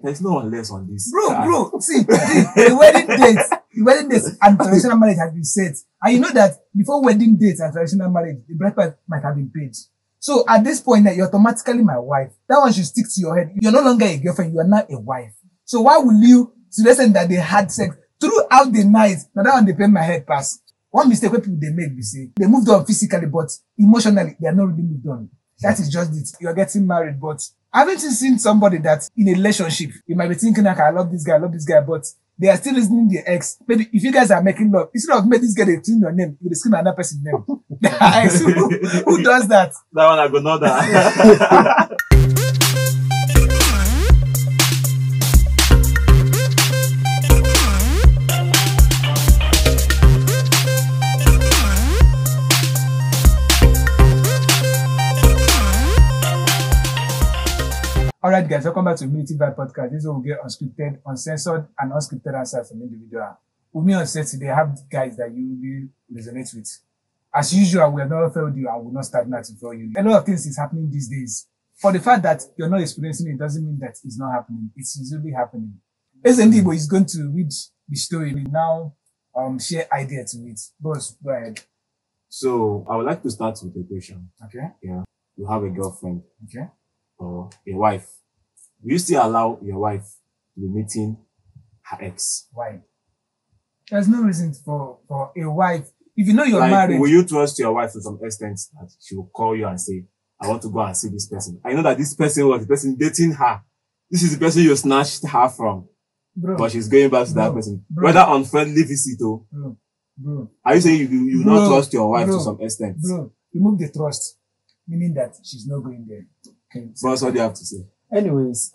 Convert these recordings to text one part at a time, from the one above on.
There's no one less on this. Bro, see, the wedding date and traditional marriage has been set. And you know that before wedding dates and traditional marriage, the bride price might have been paid. So at this point, you're automatically my wife. That one should stick to your head. You're no longer a girlfriend, you are now a wife. So why will you, to the extent that they had sex throughout the night, now that one they pay my head pass. One mistake where people they make, we say, they moved on physically, but emotionally, they are not really moved on. That is just it. You're getting married, but haven't you seen somebody that in a relationship, you might be thinking like, I love this guy, but they are still listening to their ex. Maybe if you guys are making love, instead of make this guy tune your name, you scream another person's name. Who does that? That one I go know that. Alright guys, welcome back to Immunity Vibe Podcast. This is where we get unscripted, uncensored, and unscripted answers from individual. With me on set today, I have guys that you really resonate with. As usual, we have never failed you and will not start now to fail you. A lot of things is happening these days. For the fact that you're not experiencing it doesn't mean that it's not happening. It's really happening. SND is going to read the story. We now share idea to it. Boss, go ahead. So I would like to start with a question. Okay. Yeah. You have a girlfriend. Okay. Or a wife. Will you still allow your wife to be meeting her ex? Why? There's no reason for a wife. If you know you're married. Will you trust your wife to some extent that she will call you and say, I want to go and see this person? I know that this person was the person dating her. This is the person you snatched her from. Bro, but she's going back to that person. Bro, whether on friendly visit or. Bro. Are you saying you not trust your wife to some extent? Bro, remove the trust. Meaning that she's not going there. Boss, what do you have to say? Anyways,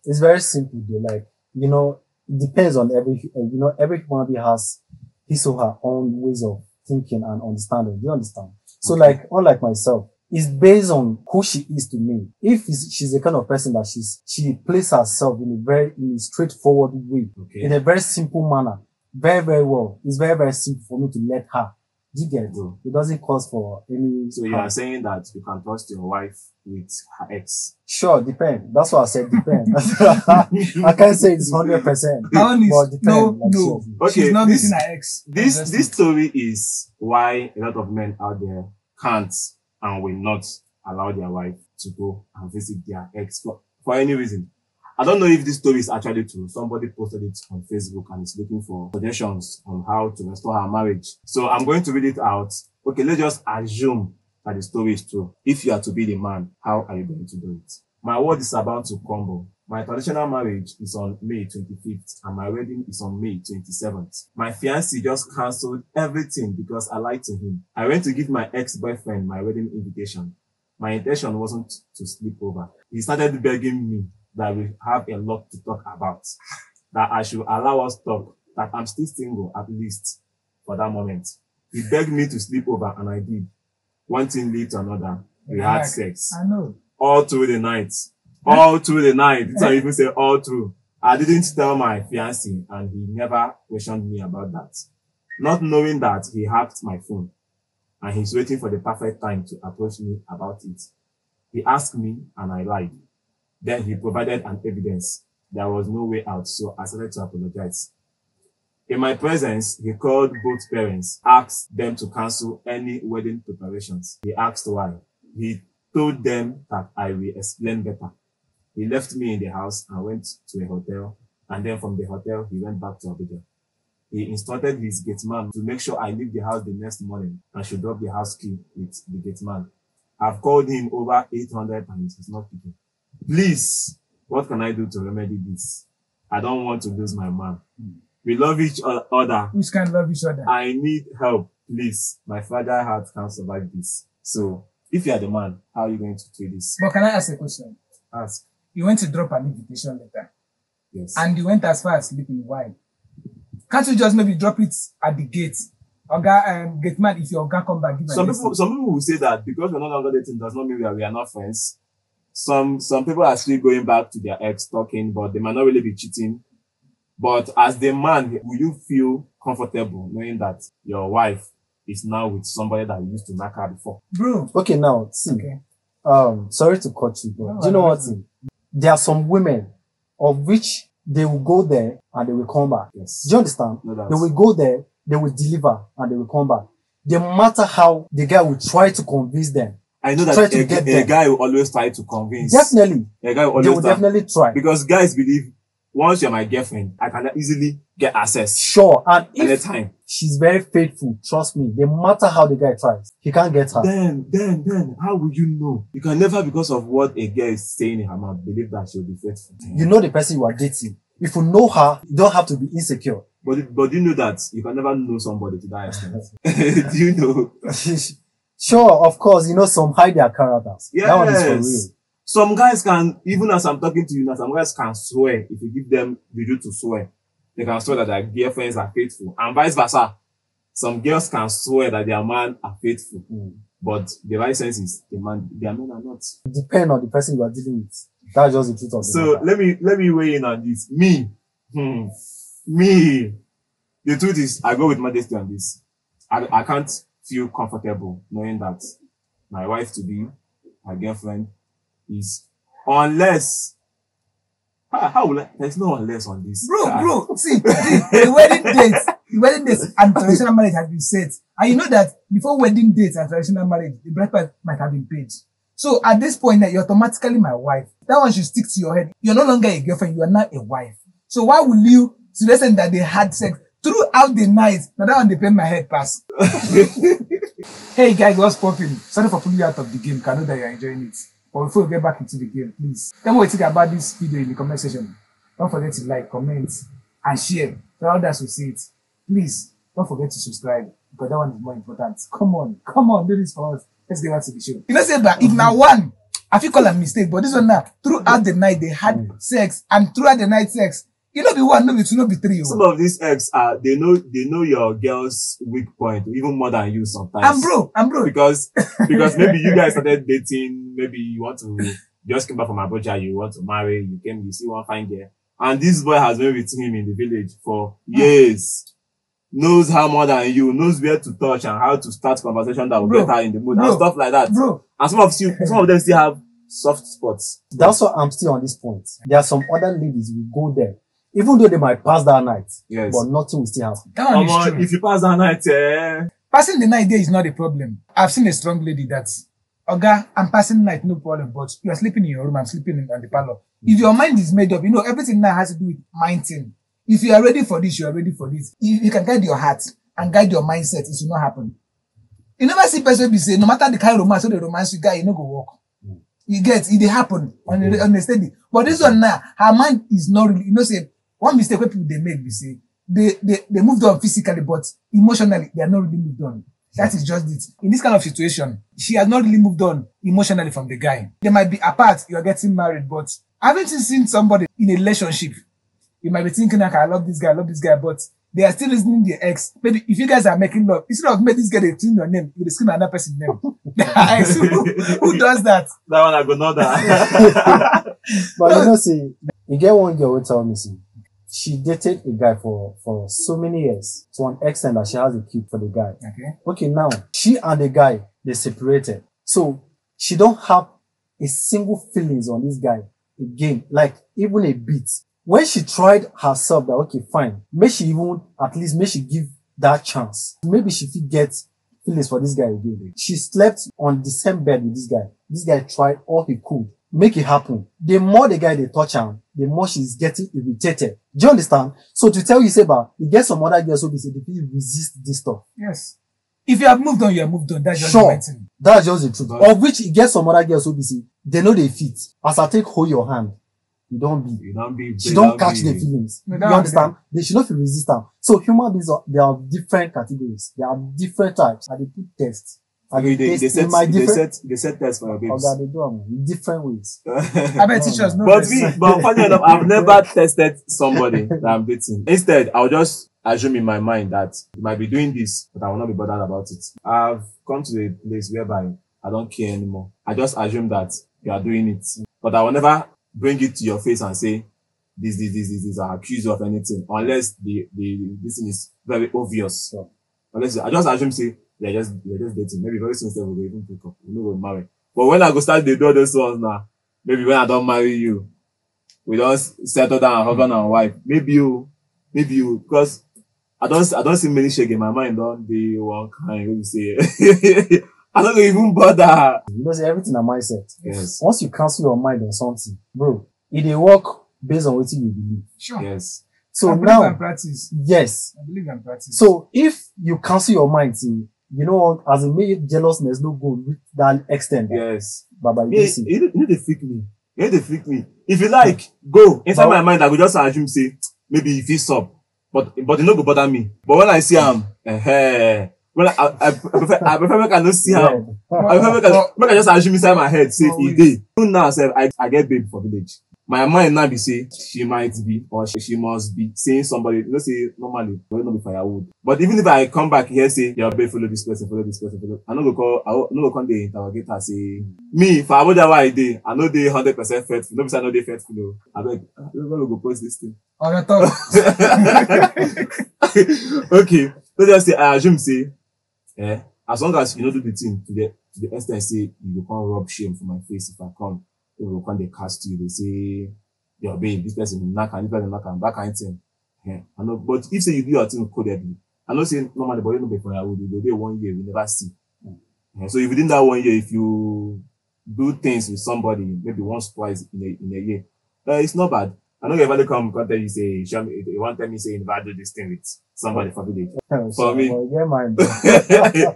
it's very simple though. Like, it depends on every human being has his or her own ways of thinking and understanding. Do you understand? So like, unlike myself, it's based on who she is to me. If she's the kind of person that she plays herself in a straightforward way, in a very simple manner, very, very well. It's very, very simple for me to let her. Do you get it? It doesn't cause for any. So you are saying that you can trust your wife with her ex? Sure, depend. That's what I said. Depend. I can't say it's 100%. But depend. No. Okay, she's not missing her ex. This story is why a lot of men out there can't and will not allow their wife to go and visit their ex for any reason. I don't know if this story is actually true. Somebody posted it on Facebook and is looking for suggestions on how to restore her marriage. So I'm going to read it out. Okay, let's just assume that the story is true. If you are to be the man, how are you going to do it? My world is about to crumble. My traditional marriage is on May 25th and my wedding is on May 27th. My fiancé just cancelled everything because I lied to him. I went to give my ex-boyfriend my wedding invitation. My intention wasn't to sleep over. He started begging me that we have a lot to talk about, that I should allow us talk, that I'm still single, at least for that moment. He begged me to sleep over and I did. One thing led to another. We had sex. I know. All through the night. All through the night. That's how I even say all through. I didn't tell my fiancé and he never questioned me about that. Not knowing that he hacked my phone and he's waiting for the perfect time to approach me about it. He asked me and I lied. Then he provided an evidence. There was no way out, so I started to apologize. In my presence, he called both parents, asked them to cancel any wedding preparations. He asked why. He told them that I will explain better. He left me in the house and went to a hotel, and then from the hotel, he went back to Abuja. He instructed his gateman to make sure I leave the house the next morning and should drop the house key with the gateman. I've called him over 800 times, he's not picking. Please, what can I do to remedy this? I don't want to lose my man. We love each other. Which can love each other? I need help, please. My fragile heart can't survive this. So, if you are the man, how are you going to treat this? But can I ask a question? Ask. You went to drop an invitation letter. Yes. And you went as far as sleeping. Why? Can't you just maybe drop it at the gate? Gate man, if your guy come back, give some people will say that because we're no longer dating does not mean we are not friends. Some people are still going back to their ex talking, but they might not really be cheating. But as the man, will you feel comfortable knowing that your wife is now with somebody that used to knock her before? Bro. Okay, now, see. Okay. Sorry to cut you, but do you know what? There are some women of which they will go there and they will come back. Yes. Do you understand? No doubt. They will go there, they will deliver, and they will come back. No matter how the guy will try to convince them. I know Try that to get a them. guy will always try to convince. Definitely. A guy will They always will try. definitely try. Because guys believe once you're my girlfriend, I can easily get access Sure. And if anytime. she's very faithful, trust me, no matter how the guy tries, he can't get her. Then, how will you know? You can never, because of what a girl is saying in her mouth, believe that she'll be faithful. You know the person you are dating. If you know her, you don't have to be insecure. But do you know that you can never know somebody to that extent? Do you know? Sure, of course, you know, some hide their characters. Yes. That one is for real. Some guys can, even as I'm talking to you now, some guys can swear. If you give them the due to swear, they can swear that their girlfriends are faithful, and vice versa. Some girls can swear that their man are faithful, but the right sense is their men are not. Depend on the person you are dealing with. That's just the truth of the So matter. let me weigh in on this. Me. The truth is, I go with modesty on this. I can't feel comfortable knowing that my wife to be, my girlfriend, is unless. How will I? There's no unless on this. Bro, see, the wedding dates and traditional marriage has been set. And you know that before wedding dates and traditional marriage, the bride price might have been paid. So at this point, you're automatically my wife. That one should stick to your head. You're no longer a girlfriend, you are now a wife. So why will you, to the extent that they had sex throughout the night, now that one they pay my head pass. Hey guys, what's popping? Sorry for pulling you out of the game, I know that you're enjoying it. But before we get back into the game, please tell me what you think about this video in the comment section. Don't forget to like, comment, and share so others will see it. Please don't forget to subscribe because that one is more important. Come on, do this for us. Let's get back to the show. You know, say that if now one, I feel call a mistake, but this one now, throughout the night they had sex, and throughout the night sex, you know, be one, no be two, no be three. Some of these ex they know your girl's weak point even more than you sometimes. I'm bro. Because maybe you guys started dating, maybe you want to just came back from Abuja, you want to marry, you see one fine girl, and this boy has been with him in the village for years, knows her more than you, knows where to touch and how to start conversation that will get her in the mood and stuff like that. And some of them still have soft spots. That's why I'm still on this point. There are some other ladies who go there, even though they might pass that night, but nothing will still happen. That one is true. If you pass that night, passing the night there is not a problem. I've seen a strong lady that's, Oga, I'm passing the night, no problem, but you are sleeping in your room, I'm sleeping in the parlor. If your mind is made up, you know, everything now has to do with mind thing. If you are ready for this, you are ready for this. You can guide your heart and guide your mindset, it will not happen. You never see person be say, no matter the kind of romance or the romance you got, you no go walk. You get, it happen on the steady. But this one now, her mind is not really, you know, say, one mistake when people they make, we say, they moved on physically, but emotionally, they are not really moved on. That is just it. In this kind of situation, she has not really moved on emotionally from the guy. They might be apart, you are getting married, but haven't you seen somebody in a relationship? You might be thinking, like, I love this guy, but they are still listening to their ex. Maybe if you guys are making love, instead of make this guy scream your name, you scream another person's name. Who does that? That one I go know that. But you know, see, you get one girl who tell me, see, she dated a guy for so many years to an extent that she has a kid for the guy. Okay, now she and the guy, they separated. So she don't have a single feelings on this guy again, like even a bit. When she tried herself that, okay, fine, may she give that chance. Maybe she could get feelings for this guy again. She slept on the same bed with this guy. This guy tried all he could. Make it happen. The more the guy they touch her, the more she's getting irritated. Do you understand? So to tell you, say, you get some other girls who be say they can resist this stuff. Yes. If you have moved on, you have moved on. That's just sure. the thing. That's just the truth. Of which you get some other girls who be say they know they fit. As I hold your hand, she don't catch the feelings. You understand? They should not feel resistant. So human beings they are different categories. They are different types. And they put tests. They set tests for your babes. Okay, they do them in different ways. I bet teachers know. But funny enough, I've never tested somebody that I'm dating. Instead, I'll just assume in my mind that you might be doing this, but I will not be bothered about it. I've come to a place whereby I don't care anymore. I just assume that you are doing it, but I will never bring it to your face and say this, I accuse you of anything, unless this thing is very obvious. So, unless I just assume say, you're just dating. Maybe very soon we'll even pick up. We'll marry. But when I go start to do those ones now, maybe when I don't marry you, we just settle down, husband and wife. Maybe you, because I don't see many shake in my mind. Don't they one kind? When you say, I don't even bother. You know, say everything a mindset. Yes. Once you cancel your mind on something, bro, it dey work based on what you believe. Sure. Yes. So I believe now, and practice. yes. I believe and practice. So if you cancel your mind, see, you know, as a male jealousness no go reach that extent. Yes. Baba, you Yeah, see. you need to freak me. You need to freak me. If you like, go. Inside my mind, I will just assume, say, maybe if he's up. But it no go bother me. But when I see him, when I prefer make I no see him. I prefer make I just assume inside my head, say, if they. Even now, I get babe for village. My mind now be say, she might be, or she must be saying somebody, you know, say, normally, will not be firewood. But even if I come back here, say, your babe follow this person, I no go come the interrogator, say, me, for what I did, I know they 100% faithful. No, I know they faithful, though. I beg, where we go post this thing? On your top. Okay. So just say, I assume, say, as long as you don't do the thing to the extent, say, you will come rub shame for my face if I come. When they cast you, they say, your babe, this person knock and that kind of thing. Yeah. I know, but if say you do your thing codedly, I know say normally the body no be for your would do 1 year, we never see. Yeah. So if within that 1 year, if you do things with somebody, maybe once, twice in a year, it's not bad. I know everybody come tell you say, show me, you want tell me say, if I do this thing with somebody for village. For me. Yeah, man.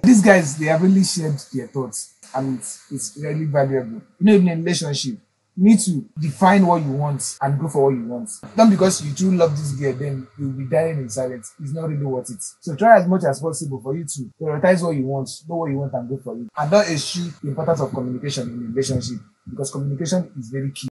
These guys, they have really shared their thoughts, and it's really valuable. You know, in a relationship, you need to define what you want and go for what you want. Not because you do love this girl, then you'll be dying in silence. It's not really worth it. So try as much as possible for you to prioritize what you want, know what you want, and go for it. And don't eschew the importance of communication in a relationship, because communication is very key.